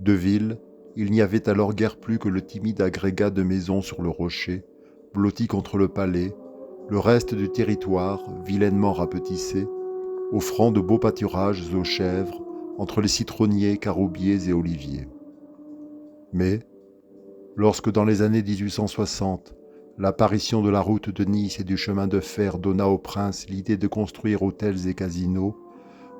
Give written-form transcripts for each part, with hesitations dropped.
De ville, il n'y avait alors guère plus que le timide agrégat de maisons sur le rocher, blotti contre le palais, le reste du territoire, vilainement rapetissé, offrant de beaux pâturages aux chèvres, entre les citronniers, caroubiers et oliviers. Mais, lorsque dans les années 1860, l'apparition de la route de Nice et du chemin de fer donna aux princes l'idée de construire hôtels et casinos,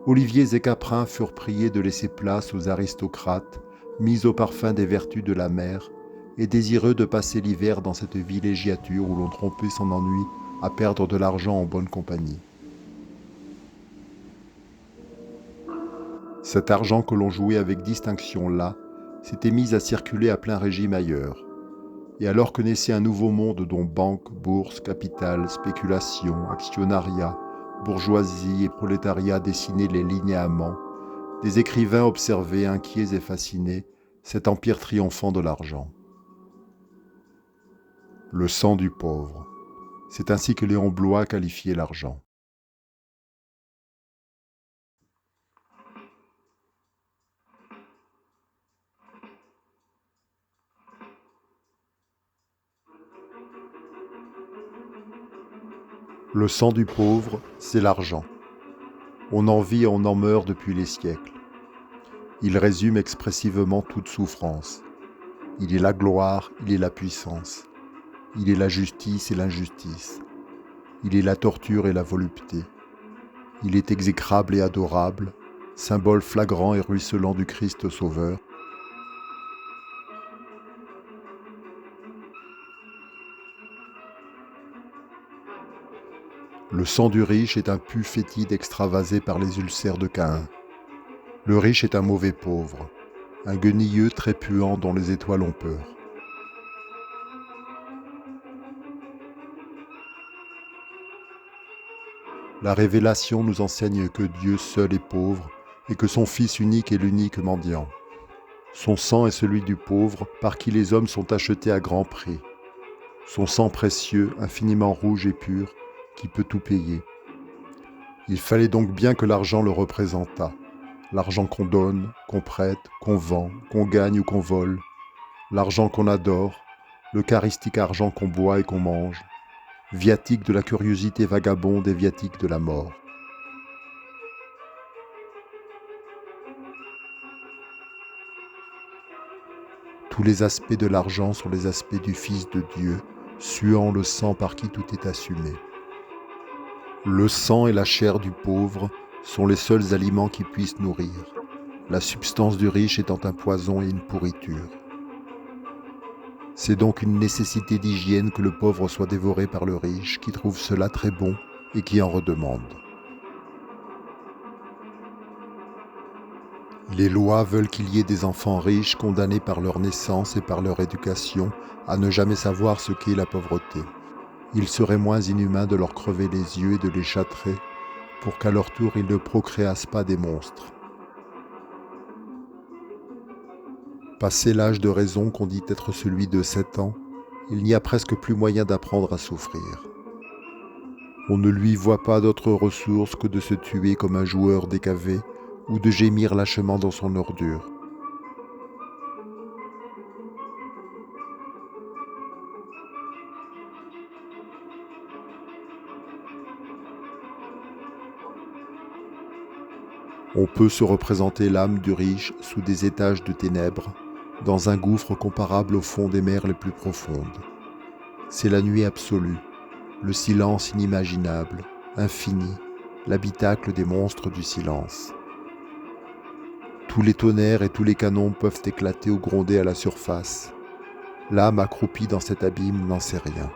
oliviers et caprins furent priés de laisser place aux aristocrates, mis au parfum des vertus de la mer, et désireux de passer l'hiver dans cette villégiature où l'on trompait son ennui à perdre de l'argent en bonne compagnie. Cet argent que l'on jouait avec distinction là, s'était mis à circuler à plein régime ailleurs. Et alors que naissait un nouveau monde dont banque, bourse, capital, spéculation, actionnariat, bourgeoisie et prolétariat dessinaient les linéaments, des écrivains observaient, inquiets et fascinés, cet empire triomphant de l'argent. Le sang du pauvre. C'est ainsi que Léon Bloy qualifiait l'argent. Le sang du pauvre, c'est l'argent. On en vit et on en meurt depuis les siècles. Il résume expressivement toute souffrance. Il est la gloire, il est la puissance. Il est la justice et l'injustice. Il est la torture et la volupté. Il est exécrable et adorable, symbole flagrant et ruisselant du Christ Sauveur. Le sang du riche est un pus fétide extravasé par les ulcères de Caïn. Le riche est un mauvais pauvre, un guenilleux très puant dont les étoiles ont peur. La révélation nous enseigne que Dieu seul est pauvre et que son Fils unique est l'unique mendiant. Son sang est celui du pauvre par qui les hommes sont achetés à grand prix. Son sang précieux, infiniment rouge et pur, qui peut tout payer. Il fallait donc bien que l'argent le représentât. L'argent qu'on donne, qu'on prête, qu'on vend, qu'on gagne ou qu'on vole. L'argent qu'on adore, l'eucharistique argent qu'on boit et qu'on mange. Viatique de la curiosité vagabonde et viatique de la mort. Tous les aspects de l'argent sont les aspects du Fils de Dieu, suant le sang par qui tout est assumé. Le sang et la chair du pauvre sont les seuls aliments qui puissent nourrir, la substance du riche étant un poison et une pourriture. C'est donc une nécessité d'hygiène que le pauvre soit dévoré par le riche, qui trouve cela très bon et qui en redemande. Les lois veulent qu'il y ait des enfants riches condamnés par leur naissance et par leur éducation à ne jamais savoir ce qu'est la pauvreté. Il serait moins inhumain de leur crever les yeux et de les châtrer pour qu'à leur tour ils ne procréassent pas des monstres. Passé l'âge de raison qu'on dit être celui de 7 ans, il n'y a presque plus moyen d'apprendre à souffrir. On ne lui voit pas d'autre ressource que de se tuer comme un joueur décavé ou de gémir lâchement dans son ordure. On peut se représenter l'âme du riche sous des étages de ténèbres, dans un gouffre comparable au fond des mers les plus profondes. C'est la nuit absolue, le silence inimaginable, infini, l'habitacle des monstres du silence. Tous les tonnerres et tous les canons peuvent éclater ou gronder à la surface. L'âme accroupie dans cet abîme n'en sait rien.